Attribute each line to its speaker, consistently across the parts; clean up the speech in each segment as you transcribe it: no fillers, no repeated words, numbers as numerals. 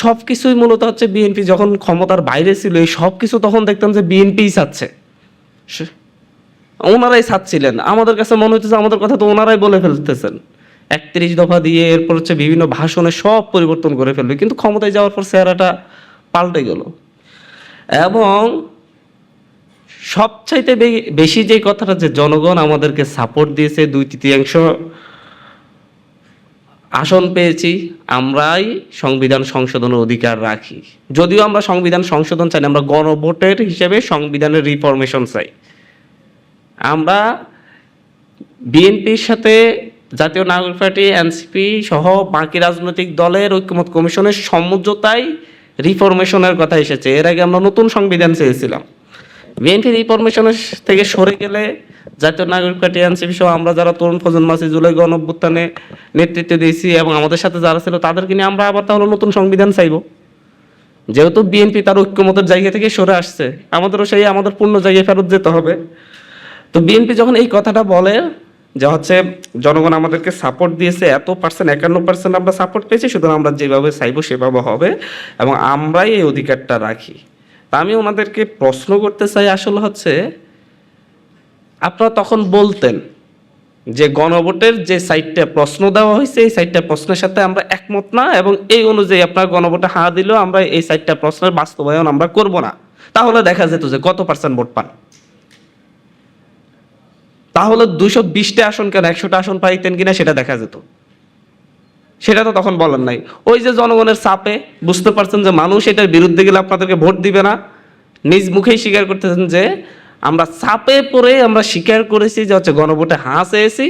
Speaker 1: সব কিছুই মূলত হচ্ছে বিএনপি যখন ক্ষমতার বাইরে ছিল, এই সব কিছু তখন দেখতাম যে বিএনপিই চাচ্ছে, ওনারাই চাচ্ছিলেন। আমাদের কাছে মনে হচ্ছে যে আমাদের কথা তো ওনারাই বলে ফেলতেছেন। 31 দফা দিয়ে এরপর হচ্ছে বিভিন্ন ভাষণে সব পরিবর্তন করে ফেলবে, কিন্তু ক্ষমতায় যাওয়ার পর চেহারাটা পাল্টে গেল। এবং সবচাইতে বেশি যে কথাটা, যে জনগণ আমাদেরকে সাপোর্ট দিয়েছে, 2/3 আসন পেয়েছি, আমরাই সংবিধান সংশোধনের অধিকার রাখি। যদিও আমরা সংবিধান সংশোধন চাই না, আমরা গণভোটের হিসেবে সংবিধানের রিফরমেশন চাই। আমরা বিএনপির সাথে জাতীয় নাগরিক পার্টি, এনসিপি সহ বাকি রাজনৈতিক দলের ঐক্যমত কমিশনের সমঝোতায় রিফরমেশনের কথা এসেছে। এর আগে আমরা নতুন সংবিধান চেয়েছিলাম। বিএনপি রিফরমেশনের থেকে সরে গেলে জাতীয় নাগরিক পার্টি, এনসিপি সহ আমরা যারা তরুণ প্রজন্ম আছি, জুলাই গণঅভ্যুত্থানে নেতৃত্ব দিয়েছি এবং আমাদের সাথে যারা ছিল তাদেরকে নিয়ে আমরা আবার তাহলে নতুন সংবিধান চাইব। যেহেতু বিএনপি তার ঐক্যমতের জায়গা থেকে সরে আসছে, আমাদেরও সেই আমাদের পূর্ণ জায়গায় ফেরত যেতে হবে। তো বিএনপি যখন এই কথাটা বলে যে হচ্ছে জনগণ আমাদেরকে সাপোর্ট দিয়েছে, এত পার্সেন্ট 51% আমরা সাপোর্ট পেয়েছি, সুতরাং আমরা যেভাবে চাইবো সেভাবে হবে এবং আমরাই এই অধিকারটা রাখি। তা আমি ওনাদেরকে প্রশ্ন করতে চাই, আসলে হচ্ছে আপনারা তখন বলতেন যে গণভোটের যে সাইটটা প্রশ্ন দেওয়া হয়েছে, এই সাইটটা প্রশ্নের সাথে আমরা একমত না এবং এই অনুযায়ী আপনার গণভোটে হা দিলেও আমরা এই সাইটটা প্রশ্নের বাস্তবায়ন আমরা করব না। তাহলে দেখা যেত যে কত পার্সেন্ট ভোট পান। তাহলে 220টা আসন কেন 100টা আসন পাইতেন কিনা সেটা দেখা যেত। সেটা তো তখন বলেন নাই। ওই যে জনগণের চাপে বুঝতে পারছেন যে মানুষ এটার বিরুদ্ধে গেলে আপনাদেরকে ভোট দিবে না, নিজ মুখেই স্বীকার করতেছেন যে আমরা চাপে পড়ে আমরা স্বীকার করেছি যে হচ্ছে গণভোটে হ্যাঁ চেয়েছি।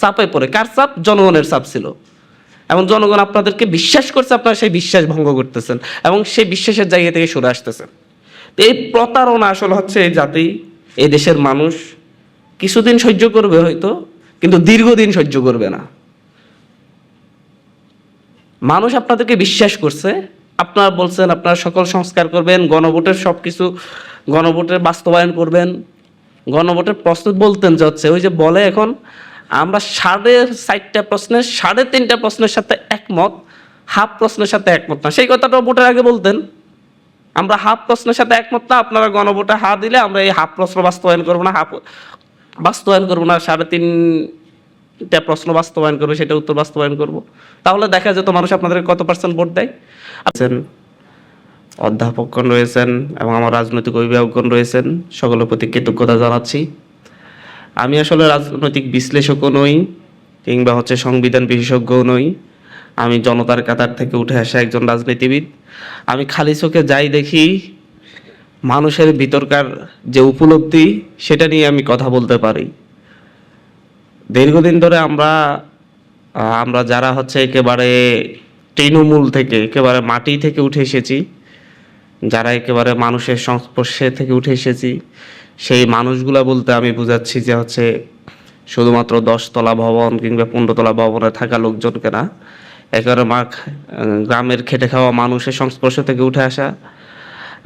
Speaker 1: চাপে পড়ে, কার চাপ? জনগণের চাপ ছিল। এবং জনগণ আপনাদেরকে বিশ্বাস করছে, আপনারা সেই বিশ্বাস ভঙ্গ করতেছেন এবং সেই বিশ্বাসের জায়গা থেকে সরে আসতেছেন। তো এই প্রতারণা আসলে হচ্ছে এই জাতি, এই দেশের মানুষ কিছুদিন সহ্য করবে হয়তো, কিন্তু দীর্ঘদিন সহ্য করবে না। মানুষ আপনাদেরকে বিশ্বাস করছে, আপনারা বলছেন আপনারা সকল সংস্কার করবেন, গণভোটের সব কিছু, গণভোটের বাস্তবায়ন করবেন, গণভোটের প্রশ্ন বলতেন যে হচ্ছে ওই যে বলে এখন আমরা 4.5টা প্রশ্নের 3.5টা প্রশ্নের সাথে একমত, হাফ প্রশ্নের সাথে একমত না। সেই কথাটা ভোটের আগে বলতেন, আমরা হাফ প্রশ্নের সাথে একমত না, আপনারা গণভোটে হা দিলে আমরা এই হাফ প্রশ্ন বাস্তবায়ন করবো না, হাফ বাস্তবায়ন করবো না, 3.5টা প্রশ্ন বাস্তবায়ন করবো, সেটা উত্তর বাস্তবায়ন করবো। তাহলে দেখা যেত মানুষ আপনাদের কত পার্সেন্ট ভোট দেয়। আছেন অধ্যাপকগণ রয়েছেন এবং আমার রাজনৈতিক অভিভাবকগণ রয়েছেন, সকলের প্রতি কৃতজ্ঞতা জানাচ্ছি। আমি আসলে রাজনৈতিক বিশ্লেষকও নই কিংবা হচ্ছে সংবিধান বিশেষজ্ঞও নই, আমি জনতার কাতার থেকে উঠে আসা একজন রাজনীতিবিদ। আমি খালি চোখে যাই দেখি, মানুষের ভিতরকার যে উপলব্ধি সেটা নিয়ে আমি কথা বলতে পারি। দীর্ঘদিন ধরে আমরা যারা হচ্ছে একেবারে তৃণমূল থেকে, একেবারে মাটি থেকে উঠে এসেছি, যারা একেবারে মানুষের সংস্পর্শে থেকে উঠে এসেছি, সেই মানুষগুলা বলতে আমি বুঝাচ্ছি যে হচ্ছে শুধুমাত্র 10 তলা ভবন কিংবা 15 তলা ভবনে থাকা লোকজনকে না, একেবারে গ্রামের খেটে খাওয়া মানুষের সংস্পর্শ থেকে উঠে আসা।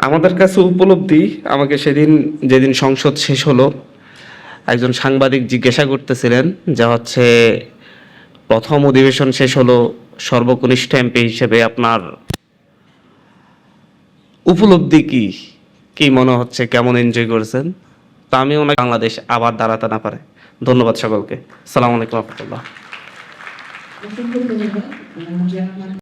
Speaker 1: আমাদের কাছে উপলব্ধি, আমাকে সেদিন যেদিন সংসদ শেষ হলো, একজন সাংবাদিক জিজ্ঞাসা করতেছিলেন যে হচ্ছে প্রথম অধিবেশন শেষ হলো, সর্বকনিষ্ঠ এমপি হিসেবে আপনার উপলব্ধি কি মনে হচ্ছে, কেমন এনজয় করেছেন? তো আমি ওনাকে বাংলাদেশ আবার দাঁড়াতে না পারে। ধন্যবাদ সকলকে। আসসালামু আলাইকুম রহমতুল্লাহ।